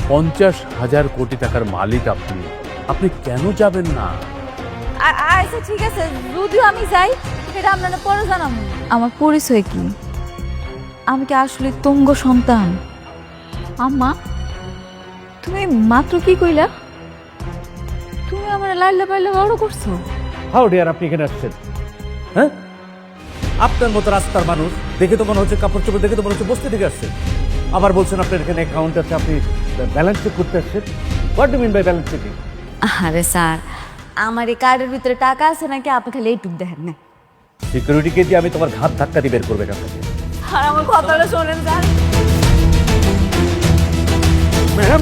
50,000 কোটি টাকার মালিক আপনি, আপনি কেন যাবেন না? আচ্ছা ঠিক আছে, যদিও আমি যাই সেটা আপনারা পরে জানাবো। আমার পরিচয় কি? আমি কি আসলে তুঙ্গ সন্তান? আম্মা, তুমি মাত্র কি কইলা? তুমি আমার লাইলা পাইলা বড় করছো। হাউ ডিয়ার আপনি এখানে আসছেন? হ্যাঁ, আপনার মতো রাস্তার মানুষ দেখে তো মনে হচ্ছে, কাপড় চোপড় দেখে তো মনে হচ্ছে বস্তি থেকে আসছেন। আবার বলছেন আপনার এখানে অ্যাকাউন্ট আছে, আপনি ব্যালেন্স চেক করতে আসছেন। What do mean by balance checking? আরে স্যার, আমার এই কার্ডের ভিতরে টাকা আছে নাকি আপনি খালি এইটুক দেখেন না। সিকিউরিটিকে দিয়ে আমি তোমার ঘাত ধাক্কা দিয়ে বের করবে আপনাকে। আর আমার কথাটা শোনেন স্যার। ম্যাডাম,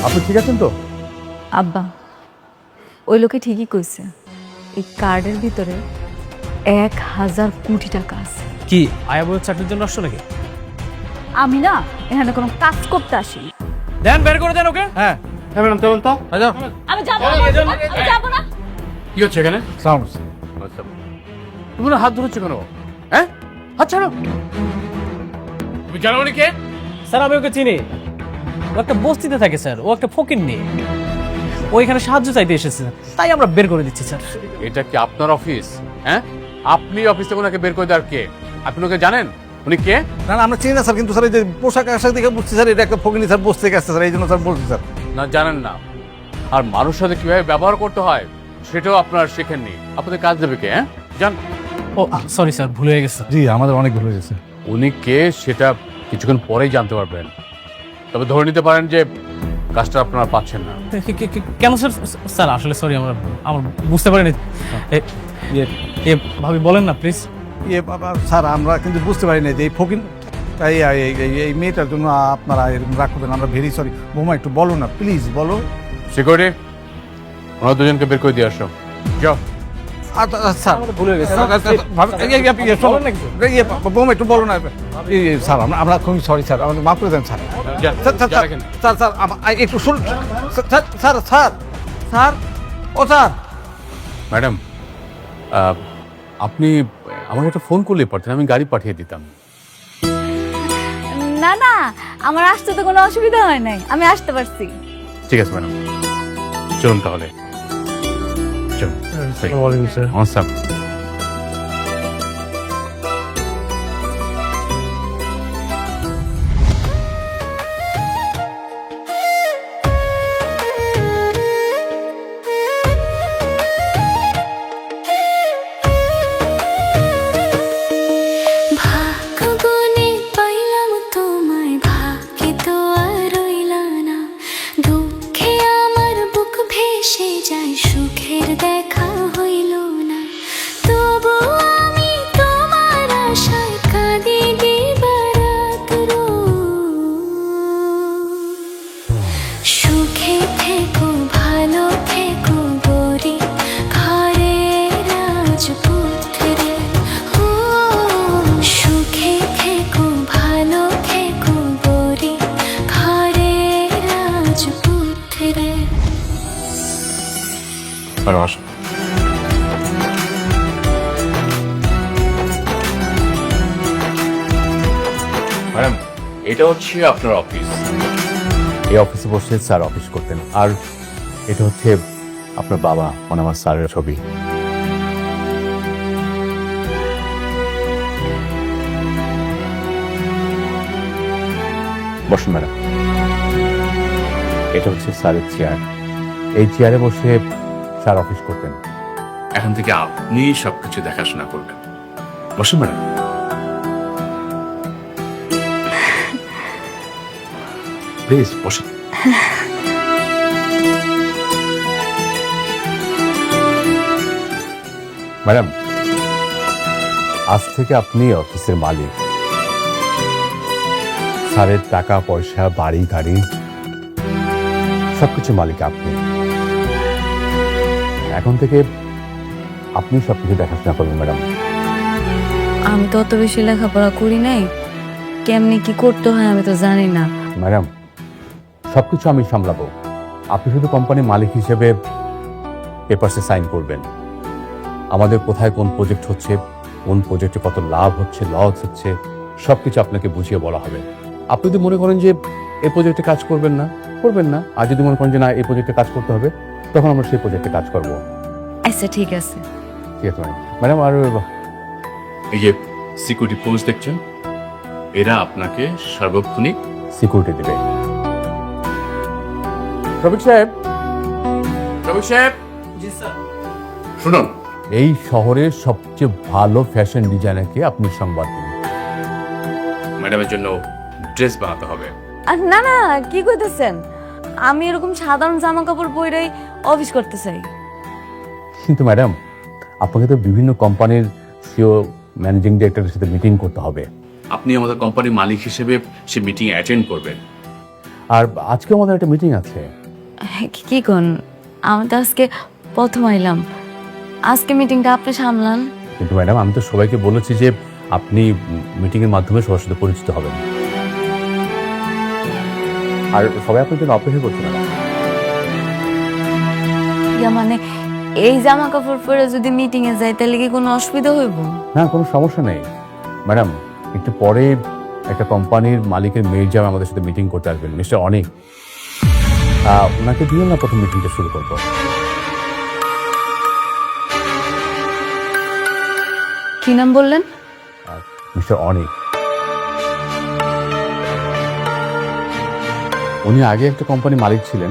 আপনি ঠিক আছেন তো? আব্বা, ওই লোকে ঠিকই কইছে, এই কার্ডের ভিতরে 1,000 কোটি টাকা আছে। কি আয়া বইয়ের চাকরির জন্য আসছো নাকি? আমি না এখানে কোনো কাজ করতে আসি। দেন বের করে দেন ওকে। হ্যাঁ হ্যাঁ ম্যাডাম, চলুন তো। আচ্ছা আমি যাবো না, আমি যাবো না। কি হচ্ছে এখানে? সাউন্ডস তুমি না হাত ধরেছো কেন? হ্যাঁ, হাত ছাড়ো। তুমি জানো উনি কে? স্যার আমি ওকে চিনি, ও একটা বস্তিতে থাকে স্যার, ও একটা ফকির নেই, ও এখানে সাহায্য চাইতে এসেছে, তাই আমরা বের করে দিচ্ছি স্যার। এটা কি আপনার অফিস? হ্যাঁ, আপনি অফিস থেকে ওনাকে বের করে দেওয়ার কে? আপনি ওকে জানেন? উনি কে? না না আমরা চিনি না স্যার, কিন্তু স্যার এই যে পোশাক আশাক দেখে বুঝছি স্যার এটা একটা ফকিনি স্যার, বসতে গেছে স্যার, এই জন্য স্যার বলছি স্যার। না, জানেন না। আর মানুষের সাথে কিভাবে ব্যবহার করতে হয় সেটাও আপনার শেখেননি। আপনাদের কাজ দেবে কে? হ্যাঁ, জান। ও সরি স্যার, ভুলে গেছে। জি আমাদের অনেক ভুল হয়ে গেছে। উনি কে সেটা কিছুক্ষণ পরেই জানতে পারবেন। তবে ধরে নিতে পারেন যে কাজটা আপনারা পাচ্ছেন না। কেন স্যার? স্যার আসলে সরি, আমার বুঝতে পারিনি। ভাবি বলেন না প্লিজ। ইয়ে বাবা স্যার, আমরা কিন্তু বুঝতে পারি না যে এই ফকিন এই মেয়েটার জন্য আপনারা এরকম রাগ করবেন। আমরা ভেরি সরি। বৌমা একটু বলো না প্লিজ, বলো। সিকিউরিটি, ওনারা দুজনকে বের করে দিয়ে আসো। যাও। স্যার ভুলে গেছে। বৌমা একটু বলো না। স্যার আমরা খুবই সরি স্যার, আমাদের মাফ করে দেন স্যার। যান, স্যার স্যার যান এখানে। স্যার স্যার একটু শুনুন স্যার স্যার স্যার স্যার ও স্যার। ম্যাডাম, আপনি আমাকে একটা ফোন করলেই পারতেন, আমি গাড়ি পাঠিয়ে দিতাম। না না, আমার আসতে তো কোনো অসুবিধা হয় নাই, আমি আসতে পারছি। ঠিক আছে ম্যাডাম, চলুন তাহলে। চলুন। নমস্কার। ভাগ্যগুনে পাইলাম তোমায়, ভাগ্যে তো আর রইলা না। দুঃখে আমার বুক ভেসে যায়, সুখের দেখা হইল না। তবু আমি তোমার আশায় কাঁদি দিবারাত রোজ। সুখে থেকো ভালো থেকো গরি ঘরে রাজপুত্রে। ও সুখে থেকো ভালো থেকো গরি ঘরে রাজপুত্রে। ম্যাডাম, এটা হচ্ছে আপনার অফিস। এই অফিসে বসে স্যার অফিস করতেন। আর এটা হচ্ছে আপনার বাবা, মানে আমার স্যারের ছবি। বসুন ম্যাডাম। এটা হচ্ছে স্যারের চেয়ার। এই চেয়ারে বসে স্যার অফিস করতেন। এখন থেকে আপনি সবকিছু দেখাশোনা করবেন। বসুন ম্যাডাম। প্লিজ বসুন। ম্যাডাম, আজ থেকে আপনি অফিসের মালিক। স্যারের টাকা পয়সা, বাড়ি গাড়ি সবকিছু মালিক আপনি। এখন থেকে আপনি সবকিছু দেখাশোনা করবেন ম্যাডাম। আমি তো অত বেশি লেখাপড়া করি নাই, কেমনি কি করতে হয় আমি তো জানি না। ম্যাডাম, সবকিছু আমি সামলাবো। আপনি শুধু কোম্পানির মালিক হিসেবে পেপারসে সাইন করবেন। আমাদের কোথায় কোন প্রজেক্ট হচ্ছে, কোন প্রজেক্টে কত লাভ হচ্ছে, লস হচ্ছে, সবকিছু আপনাকে বুঝিয়ে বলা হবে। আপনি যদি মনে করেন যে এই প্রজেক্টে কাজ করবেন না, আর যদি মনে করেন যে না এই প্রজেক্টে কাজ করতে হবে, তখন আমরা সেই প্রজেক্টে কাজ করবো। আচ্ছা ঠিক আছে। ঠিক আছে ম্যাডাম। আর এই যে সিকিউরিটি পোস্ট দেখছেন, এরা আপনাকে সার্বক্ষণিক সিকিউরিটি দেবে। রবিক সাহেব, শুনুন, এই শহরের সবচেয়ে ভালো ফ্যাশন ডিজাইনারকে আপনি সংবাদ দিন। ম্যাডামের জন্য ড্রেস বানাতে হবে। না না, কি কইতেছেন? আমি এরকম সাধারণ জামা কাপড় পরেই অফিস করতে চাই। কিন্তু ম্যাডাম, আপনাকে তো বিভিন্ন কোম্পানির সিও, ম্যানেজিং ডিরেক্টরের সাথে মিটিং করতে হবে। আপনি আমাদের কোম্পানির মালিক হিসেবে সে মিটিং অ্যাটেন্ড করবেন। আর আজকে আমাদের একটা মিটিং আছে। কি কোন? আমি তো আজকে প্রথম আইলাম, আজকে মিটিংটা আপনি সামলান। কিন্তু ম্যাডাম, আমি তো সবাইকে বলেছি যে আপনি মিটিংয়ের মাধ্যমে সবার সাথে পরিচিত হবেন, আর সবাই আপনার জন্য অপেক্ষা করছে ম্যাডাম। মানে এই জামা কাপড় পরে যদি মিটিং এ যাই তাহলে কি কোনো অসুবিধা হইব? না, কোনো সমস্যা নেই ম্যাডাম। একটু পরে একটা কোম্পানির মালিকের মেয়ের জামা আমাদের সাথে মিটিং করতে আসবেন, মিস্টার অনিক। ওনাকে দিয়ে না প্রথম মিটিংটা শুরু করবো। কি নাম বললেন? মিস্টার অনিক। উনি আগে একটা কোম্পানির মালিক ছিলেন,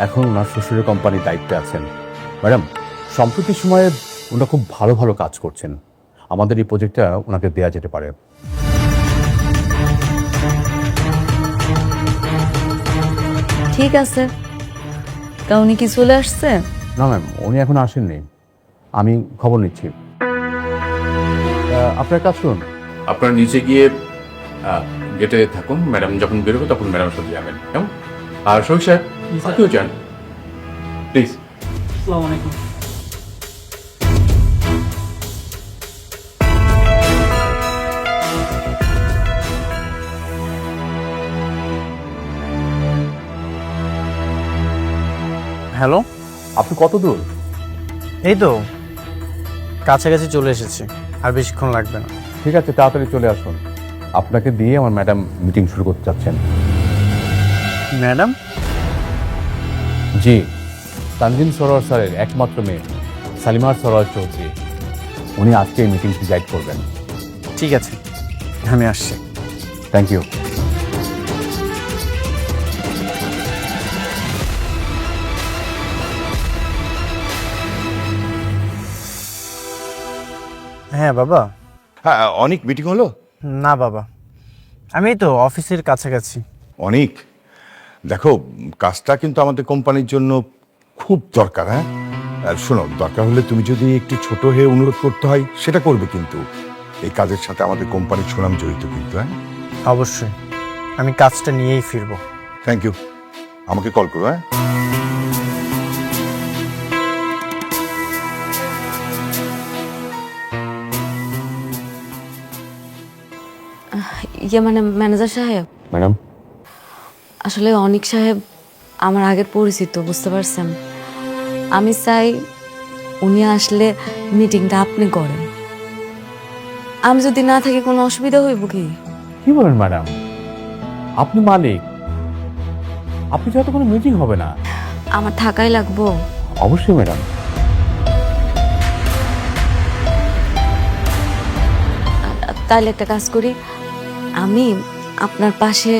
এখন ওনার শ্বশুরের কোম্পানির দায়িত্বে আছেন। ম্যাডাম, সম্প্রতি সময়ে ওনারা খুব ভালো ভালো কাজ করছেন। আমাদের এই প্রজেক্টটা ওনাকে দেয়া যেতে পারে। ঠিক আছে, তা উনি কি চলে আসছে? না ম্যাম, উনি এখন আসেননি, আমি খবর নিচ্ছি। আপনার কাজ শুনুন, আপনারা নিচে গিয়ে গেটে থাকুন, ম্যাডাম যখন বেরোবে তখন ম্যাডামের সাথে যাবেন, কেমন? আর শহীদ সাহেব, আপনিও যান প্লিজ। আসসালামু আলাইকুম। হ্যালো, আপনি কত দূর? এই তো কাছাকাছি চলে এসেছি, আর বেশিক্ষণ লাগবে না। ঠিক আছে, তাড়াতাড়ি চলে আসুন। আপনাকে দিয়ে আমার ম্যাডাম মিটিং শুরু করতে চাচ্ছেন। ম্যাডাম? জি, তানজিন সরোয়ার স্যারের একমাত্র মেয়ে সালিমার সরোয়ার চৌধুরী, উনি আজকে এই মিটিংটি গাইড করবেন। ঠিক আছে, আমি আসছি। Thank you. হ্যাঁ বাবা। হ্যাঁ, অনেক মিটিং হলো? না বাবা, আমি এই তো অফিসের কাছাকাছি। অনেক, দেখো কাজটা কিন্তু আমাদের কোম্পানির জন্য খুব দরকার। হ্যাঁ, আর শোনো, দরকার হলে তুমি যদি একটু ছোট হয়ে অনুরোধ করতে হয় সেটা করবে, কিন্তু এই কাজের সাথে আমাদের কোম্পানির সুনাম জড়িত কিন্তু। হ্যাঁ অবশ্যই, আমি কাজটা নিয়েই ফিরবো। থ্যাংক ইউ, আমাকে কল করো। হ্যাঁ, মানে ম্যানেজার সাহেব, ম্যাডাম, আসলে অনিক সাহেব আমার আগের পরিচিত, বুঝতে পারছেন। আমি চাই উনি আসলে মিটিংটা আপনি করেন। আমি যদি না থাকি কোনো অসুবিধা হইব কি? কি বলেন ম্যাডাম? আপনি মালিক, আপনি ছাড়া তো কোনো মিটিং হবে না। আমার থাকাই লাগবো। অবশ্যই ম্যাডাম। তাহলে একটা কাজ করি, আমি আপনার পাশে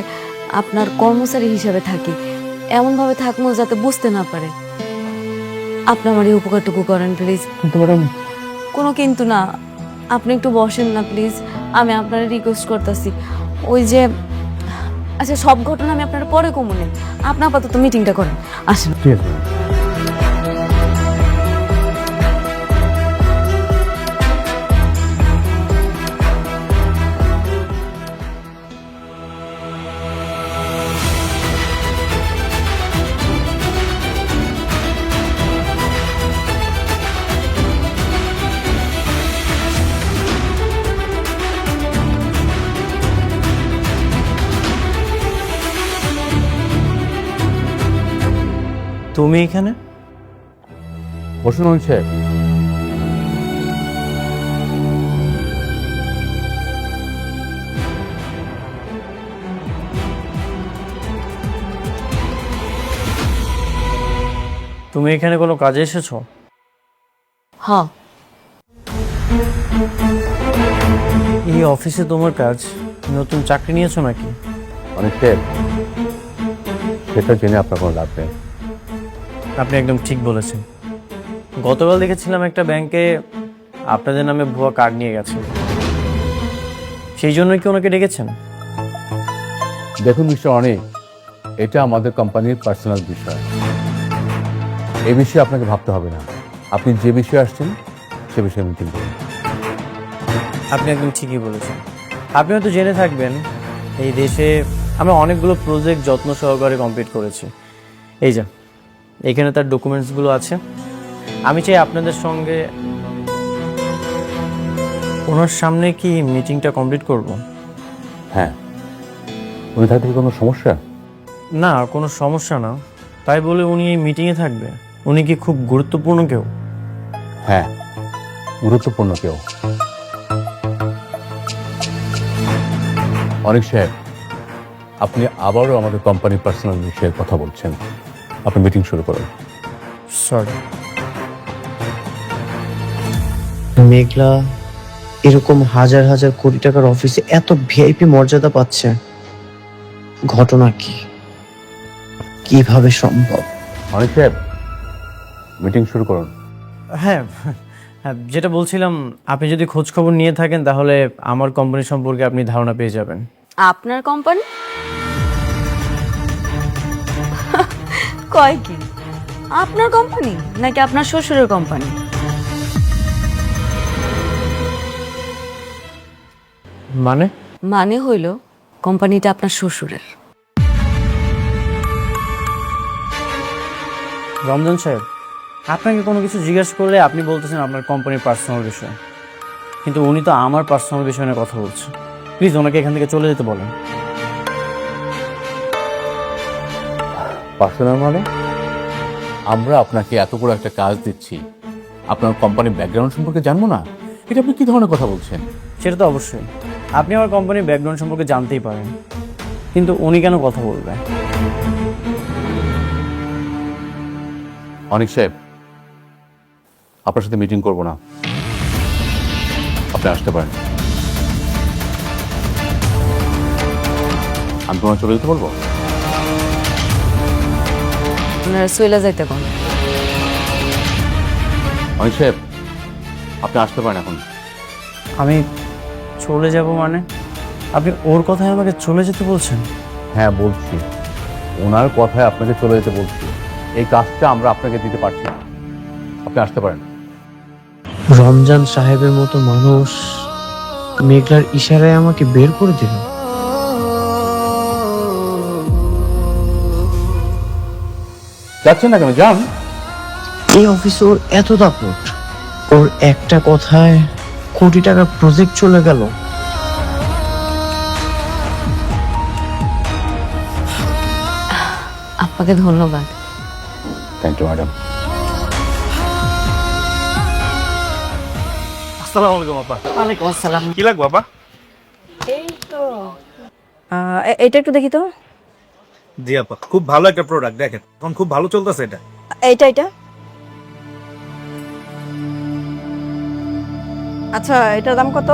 আপনার কর্মচারী হিসেবে থাকি, এমনভাবে থাকবো যাতে বুঝতে না পারে। আপনি আমার এই উপকারটুকু করেন প্লিজ। কিন্তু ম্যাডাম, কোনো কিন্তু না, আপনি একটু বসেন না প্লিজ, আমি আপনার রিকোয়েস্ট করতেছি। ওই যে, আচ্ছা সব ঘটনা আমি আপনার পরে কমুনে, আপনি আপাতত মিটিংটা করেন, আসেন। ঠিক আছে ম্যাডাম। তুমি এখানে? বসুন অনিক সাহেব। তুমি এখানে কোনো কাজে এসেছো? হ, এই অফিসে তোমার কাজ? নতুন চাকরি নিয়েছো নাকি? অনেক সাহেব, সেটা জেনে আপনার কোনো লাভ নেই। আপনি একদম ঠিক বলেছেন। গতকাল দেখেছিলাম একটা ব্যাংকে আপনাদের নামে ভুয়া কার্ড নিয়ে গেছে, সেই জন্যই কি ওনাকে ডেকেছেন? দেখুন মিস্টার অনেক, এটা আমাদের কোম্পানির পার্সোনাল বিষয়। এই বিষয়ে আপনাকে ভাবতে হবে না। আপনি যে বিষয়ে আসছেন সে বিষয়ে মিটিং করুন। আপনি একদম ঠিকই বলেছেন। আপনি হয়তো জেনে থাকবেন এই দেশে আমরা অনেকগুলো প্রজেক্ট যত্ন সহকারে কমপ্লিট করেছি। এই যে এখানে তার ডকুমেন্টসগুলো আছে। আমি চাই আপনাদের সঙ্গে ওনার সামনে কি মিটিংটা কমপ্লিট করব? হ্যাঁ, উনি থাকতে কি কোনো সমস্যা? না, কোনো সমস্যা না। তাই বলে উনি এই মিটিংয়ে থাকবে? উনি কি খুব গুরুত্বপূর্ণ কেউ? হ্যাঁ, গুরুত্বপূর্ণ কেউ। অনেক সাহেব, আপনি আবারও আমাদের কোম্পানির পার্সোনাল বিষয়ে কথা বলছেন। আপনি মিটিং শুরু করুন। সরি। মেঘলা এরকম হাজার হাজার কোটি টাকার অফিসে এত ভিআইপি মর্যাদা পাচ্ছে, ঘটনা কি, কিভাবে সম্ভব? অনেক সাহেব, মিটিং শুরু করুন। হ্যাঁ হ্যাঁ, যেটা বলছিলাম, আপনি যদি খোঁজ খবর নিয়ে থাকেন তাহলে আমার কোম্পানি সম্পর্কে আপনি ধারণা পেয়ে যাবেন। আপনার কোম্পানি? কয় কি, আপনার কোম্পানি নাকি আপনার শ্বশুরের কোম্পানি? মানে? মানে হইল কোম্পানিটা আপনার শ্বশুরের। রমজান সাহেব, আপনাকে কোনো কিছু জিজ্ঞাসা করলে আপনি বলতেছেন আপনার কোম্পানির পার্সোনাল বিষয়, কিন্তু উনি তো আমার পার্সোনাল বিষয় নিয়ে কথা বলছেন। প্লিজ ওনাকে এখান থেকে চলে যেতে বলেন। পার্সোনাল মানে? আমরা আপনাকে এত বড় একটা কাজ দিচ্ছি, আপনার কোম্পানির ব্যাকগ্রাউন্ড সম্পর্কে জানবো না? এটা আপনি কি ধরনের কথা বলছেন? সেটা তো অবশ্যই, আপনি আমার কোম্পানির ব্যাকগ্রাউন্ড সম্পর্কে জানতেই পারেন, কিন্তু উনি কেন কথা বলবে? অনেক সাহেব, আপনার সাথে মিটিং করব না, আপনি আসতে পারেন। আমি তোমার চলে যেতে বলবো? আপনারা সইলা যাইতে কোন? অনেক সাহেব, আপনি আসতে পারেন এখন। আমি চলে যাব মানে? আপনি ওর কথায় আমাকে চলে যেতে বলছেন? হ্যাঁ বলছি, ওনার কথায় আপনাকে চলে যেতে বলছি। এই কাজটা আমরা আপনাকে দিতে পারছি না, আপনি আসতে পারেন। রমজান সাহেবের মতো মানুষ মেঘলার ইশারায় আমাকে বের করে দিল। যাচ্ছেন না কেন? যান। এই অফিসে ওর এত দাপট, ওর একটা কথায় কোটি টাকার প্রজেক্ট চলে গেল। আপনাকে ধন্যবাদ। Thank you madam. আসসালামু আলাইকুম আপা। ওয়ালাইকুম আসসালাম। কি লাগবে আপা? এটা একটু দেখি তো। জি আপা, খুব ভালো একটা প্রোডাক্ট, দেখেন এখন খুব ভালো চলতেছে এটা। এটা আচ্ছা, এটার দাম কত?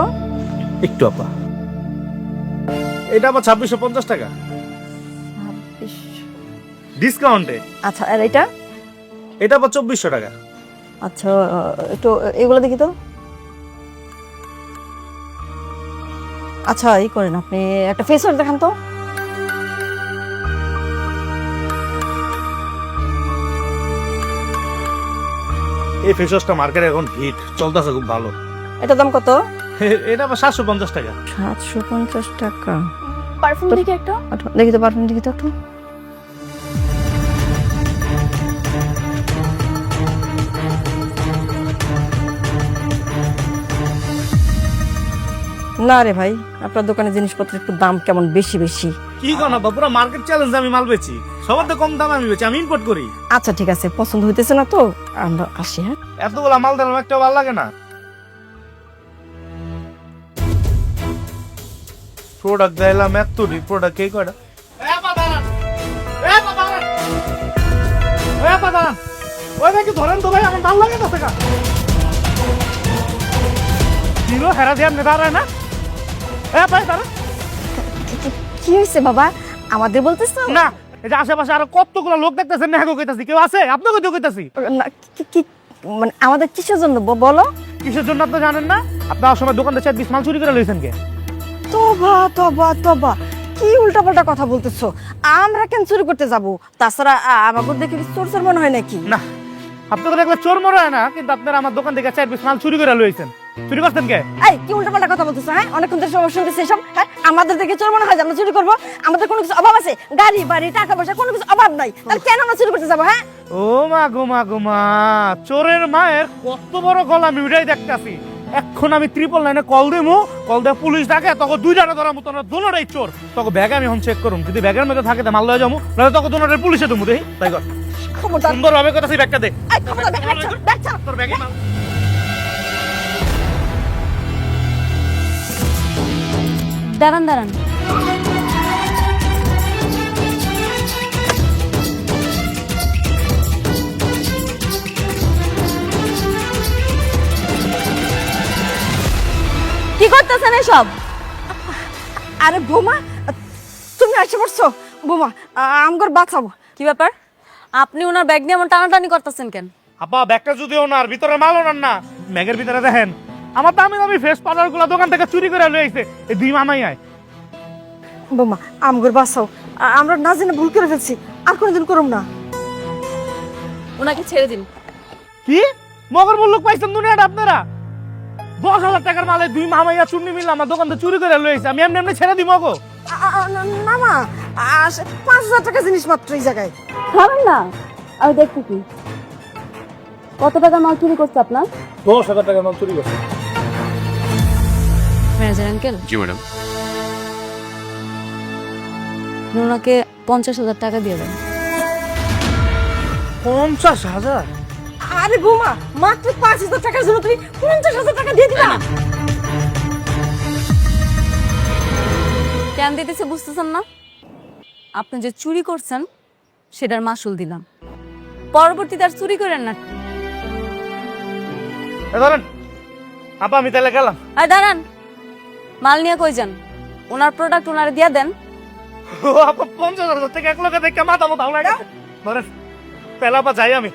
একটু আপা, এটা আবার 2650 টাকা ডিসকাউন্টে। আচ্ছা, আর এটা? এটা আবার 2400 টাকা। আচ্ছা, একটু এগুলো দেখি তো। আচ্ছা, এই করেন, আপনি একটা ফেস ওয়াশ দেখান তো। এই ফেস ওয়াশটা মার্কেটে এখন হিট চলতেছে, খুব ভালো। এটার দাম কত? এটা আবার 750 টাকা। 750 টাকা। পারফিউম দেখি একটা। দেখি তো, পারফিউম দেখি তো একটু। না রে ভাই, আপনার দোকানে জিনিসপত্রের একটু দাম কেমন বেশি বেশি। কি কোন আপা, পুরো মার্কেট চ্যালেঞ্জ আমি মাল বেচি, সবার তো কম দামে আমি বেচি, আমি ইম্পোর্ট করি। আচ্ছা ঠিক আছে, পছন্দ হইতেছে না তো আমরা আসি। হ্যাঁ, এতগুলা মাল দিলাম, একটা ভালো লাগে না। প্রোডাক্ট দিলাম এত, প্রোডাক্ট কে কয়টা? ওই ভাই কি ধরেন তো ভাই, আমার ভাল লাগে না টাকা কিলো হেরা দিয়ে আপনি দাঁড়ায় না? ভাই দাঁড়া কি হয়েছে বাবা, আমাদের বলতেছো? না, এই যে আশেপাশে আরো কতগুলো লোক দেখতেছেন না, হ্যাঁ কইতাছি, কেউ আছে? আপনাকে তো কইতাছি। না, মানে আমাদের কিসের জন্য বলো? কিসের জন্য আপনি জানেন না? আপনার সময় দোকান থেকে 20 মাল চুরি করে লইছেন কে? তবা তবা তবা, কি উল্টাপাল্টা কথা বলতেছো? আমরা কেন চুরি করতে যাব? তাছাড়া আমাকে দেখে কি চোর চোর মনে হয় নাকি? না, আপনি তো দেখলে চোর মনে হয় না, কিন্তু আপনারা আমার দোকান থেকে 4-20 মাল চুরি করে লইছেন। চুরি করতেন কে? এই কি উল্টাপাল্টা কথা বলতেছো? হ্যাঁ, অনেকক্ষণ ধরে সমস্যা শুনতেছি এসব। হ্যাঁ, আমাদের দেখে চোর মনে হয় যে আমরা চুরি করবো? আমাদের কোনো কিছু অভাব আছে? গাড়ি বাড়ি টাকা পয়সা কোনো কিছু অভাব নাই, তাহলে কেন আমরা চুরি করতে যাবো? হ্যাঁ, ও মা গো মা গো মা, চোরের মায়ের কত বড় গলা আমি উঠাই দেখতেছি। এখন আমি 999 কল দেবো, কল দিয়ে পুলিশ ডাকে, তখন দুইটারে ধরার মতো দোনোটাই চোর। তখন ব্যাগ আমি এখন চেক করুম, যদি ব্যাগের মধ্যে থাকে মাল লয়ে যাবো, নাহলে তখন দোনোটারে পুলিশে দেবো। দেখি তাই কর, খবরদার। সুন্দর ভাবে কথা সেই ব্যাগটা দে। এই খবরদার, ব্যাগ ছাড়, ব্যাগ ছাড়। তোর ব্যাগে মাল। দাঁড়ান দাঁড়ান, কি করতেছেন এসব? আরে বোমা, তুমি আসে পড়ছো? বোমা, আমগর বাঁচাবো। কি ব্যাপার, আপনি ওনার ব্যাগ নিয়ে এমন টানাটানি করতেছেন কেন? আপা ব্যাগটা যদি ওনার ভিতরে মাল ওনার না, ব্যাগের ভিতরে দেখেন আমার দামি দামি ফেস পাউডার গুলা দোকান থেকে চুরি করে লয়ে আইছে। এই দুই মামাই আয়। বোমা, আমগর বাঁচাও, আমরা না জেনে ভুল করে ফেলছি, আর কোনোদিন করুম না। ওনাকে ছেড়ে দিন। কি মগর মুল্লুক পাইছেন দুনিয়াটা আপনারা? 10,000 টাকার মালে দুই মামাইয়া চুন্নি মিলে আমার দোকান থেকে চুরি করে লয়ে আইছে। আমি এমনি এমনি ছেড়ে দিব গো? না মা, 5,000 টাকা জিনিস মাত্র এই জায়গায়। খাবেন না? আমি দেখতে কি কত টাকা মাল চুরি করছে আপনার? 10,000 টাকার মাল চুরি করছে। ম্যানেজার আঙ্কেল, জি ম্যাডাম। ওনাকে 50,000 টাকা দিয়ে দেন। 50,000? আরে বোমা, মাত্র 5,000 টাকার জন্য তুমি 50,000 টাকা দিয়ে দিবা? কেন দিতেছে বুঝতেছেন না? আপনি যে চুরি করছেন সেটার মাসুল দিলাম, পরবর্তীতে আর চুরি করেন না। ধরেন আপা, আমি তাহলে গেলাম। আর দাঁড়ান, মাল নিয়ে কই যান? ওনার প্রোডাক্ট ওনারে দিয়ে দেন। ও আপা, 50,000 থেকে এক লোকে দেখে মাথা মতো হাওলা গেছে। ধরেন তাহলে আপা যাই আমি।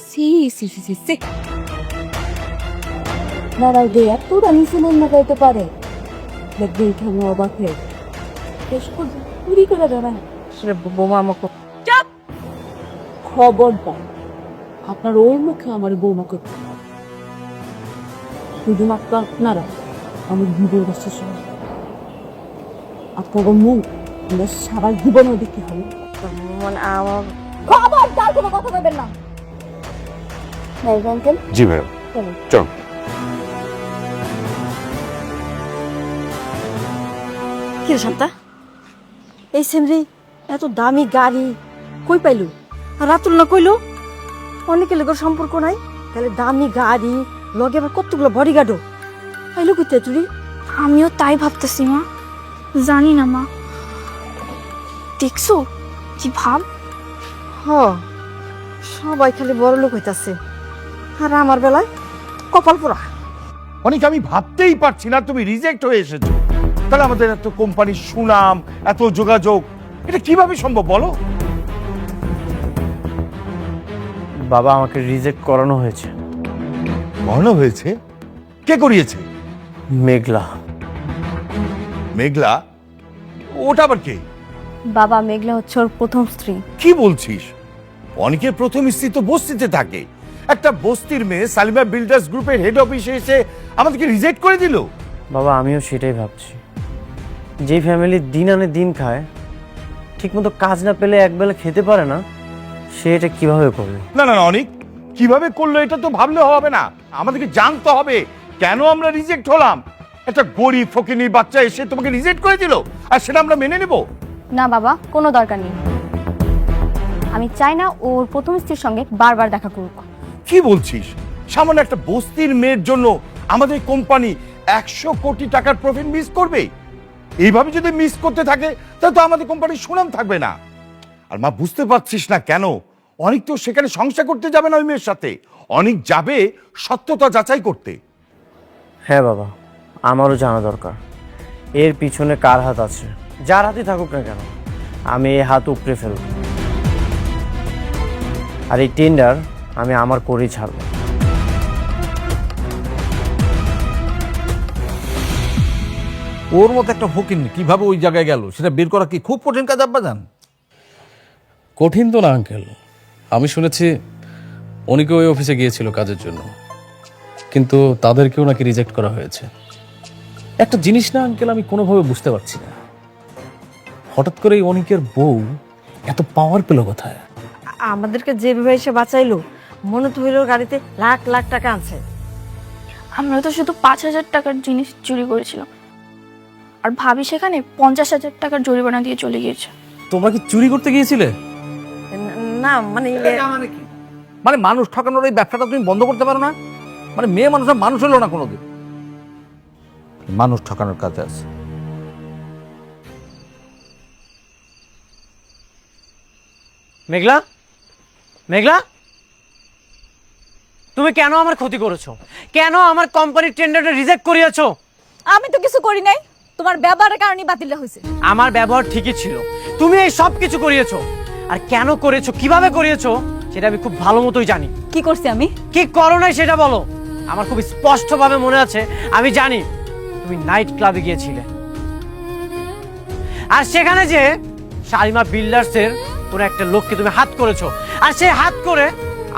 সি সি সি সি সি, দাঁড়াই দে, এত দামি সিনেমা না গাইতে পারে? দেখবে এখানে অবাক হয়ে শেষ করে চুরি করে দাঁড়ায়। বোমা আমাকে খবরদার আপনার ওর মুখে আমার বৌমা করতে, শুধুমাত্র আপনারা আমার জীবন শেষ হয়। আপনার মুখ আমরা সারা জীবনও দেখতে হবে। মানে আমার খবরদার কোনো কথা বলবেন না। আঙ্কেল, জি ম্যাডাম, চলুন। চল। কি রে শান্তা, এই সেমরি এত দামি গাড়ি কই পাইলু? আর রাতুল না কইলো অনেকের লোকের সম্পর্ক নাই, তাহলে দামি গাড়ি লগে আবার কতগুলো বডিগার্ডও পাইলু কইতে চুরি? আমিও তাই ভাবতেছি মা, জানি না মা। দেখছো কি ভাব? হ, সবাই খালি বড় লোক হইতাছে, আর আমার বেলায় কপাল পোড়া। অনেক আমি ভাবতেই পারছি না তুমি রিজেক্ট হয়ে এসেছো। তাহলে আমাদের এত কোম্পানির সুনাম, এত যোগাযোগ, এটা কিভাবে সম্ভব বলো? বাবা, আমাকে রিজেক্ট করানো হয়েছে। করানো হয়েছে? কে করিয়েছে? মেঘলা। মেঘলা? ওটা আবার কে? বাবা, মেঘলা হচ্ছে ওর প্রথম স্ত্রী। কি বলছিস? অনেকের প্রথম স্ত্রী তো বস্তিতে থাকে। একটা বস্তির মেয়ে সালিমা বিল্ডার্স গ্রুপের হেড অফিসে এসে আমাদেরকে রিজেক্ট করে দিল। বাবা, আমিও সেটাই ভাবছি। যেই ফ্যামিলি দিন আনে দিন খায়, ঠিকমতো কাজ না পেলে একবেলা খেতে পারে না, সে এটা কিভাবে করবে? না না না, অনেক কিভাবে করলো এটা তো ভাবলে হবে না, আমাদেরকে জানতে হবে কেন আমরা রিজেক্ট হলাম। একটা গরিব ফকিনীর বাচ্চা এসে তোমাকে রিজেক্ট করে দিল, আর সেটা আমরা মেনে নেব? না বাবা, কোনো দরকার নেই। আমি চাই না ওর প্রথম স্ত্রীর সঙ্গে বারবার দেখা করুক। কি বলছিস? সামান্য একটা বস্তির মেয়ের জন্য আমাদের কোম্পানি 100 কোটি টাকার প্রফিট মিস করবে? এইভাবে যদি মিস করতে থাকে তাহলে তো আমাদের কোম্পানির সুনাম থাকবে না। আর মা, বুঝতে পারছিস না কেন অনেক তো সেখানে সংসার করতে যাবে না ওই মেয়ের সাথে, অনেক যাবে সত্যতা যাচাই করতে। হ্যাঁ বাবা, আমারও জানা দরকার এর পিছনে কার হাত আছে। যার হাতে থাকুক না কেন, আমি এই হাত উপড়ে ফেলব, আর এই টেন্ডার আমি আমার করেই ছাড়ব। ওর মতো একটা ফকির কিভাবে ওই জায়গায় গেল সেটা বের করা কি খুব কঠিন কাজ আব্বাজান? কঠিন তো না আঙ্কেল, আমি শুনেছি অনেকে ওই অফিসে গিয়েছিল কাজের জন্য, কিন্তু তাদেরকেও নাকি রিজেক্ট করা হয়েছে। একটা জিনিস না আঙ্কেল, আমি কোনোভাবে বুঝতে পারছি না, হঠাৎ করে অনেকের বউ এত পাওয়ার পেল কোথায়? আমাদেরকে যেভাবে এসে বাঁচাইলো, মনে তো হইলো গাড়িতে লাখ লাখ টাকা আছে। আমরা তো শুধু 5,000 টাকার জিনিস চুরি করেছিলাম, আর ভাবি সেখানে 50,000 টাকার জরিমানা দিয়ে চলে গিয়েছে। তোমরা কি চুরি করতে গিয়েছিলে? না মানে মানে মানুষ ঠকানোর এই ব্যবসাটা তুমি বন্ধ করতে পারো না? মানে মেয়ে মানুষের মানুষ হলো না কোনোদিন, মানুষ ঠকানোর কাজে আছে। মেঘলা, মেঘলা, তুমি কেন আমার ক্ষতি করেছো? কেন আমার কোম্পানির টেন্ডারটা রিজেক্ট করিয়েছো? আমি তো কিছু করি নাই, তোমার ব্যবহারের কারণে বাতিলটা হয়েছে। আমার ব্যবহার ঠিকই ছিল, তুমি এই সব কিছু করিয়েছো। আর কেন করেছো, কিভাবে করিয়েছো সেটা আমি খুব ভালো মতোই জানি। কি করছি আমি? কি করো নাই সেটা বলো। আমার খুব স্পষ্টভাবে মনে আছে, আমি জানি তুমি নাইট ক্লাবে গিয়েছিলে, আর সেখানে যে শালিমা বিল্ডার্সের কোনো একটা লোককে তুমি হাত করেছো, আর সেই হাত করে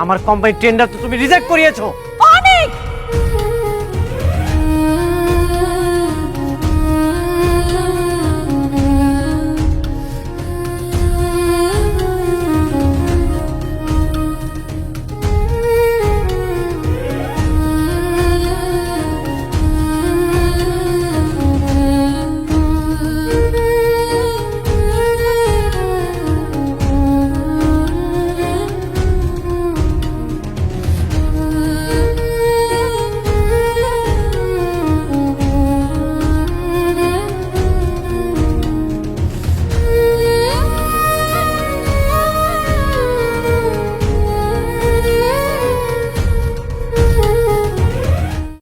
আমার কোম্পানির টেন্ডার তো তুমি রিজেক্ট করিয়েছো।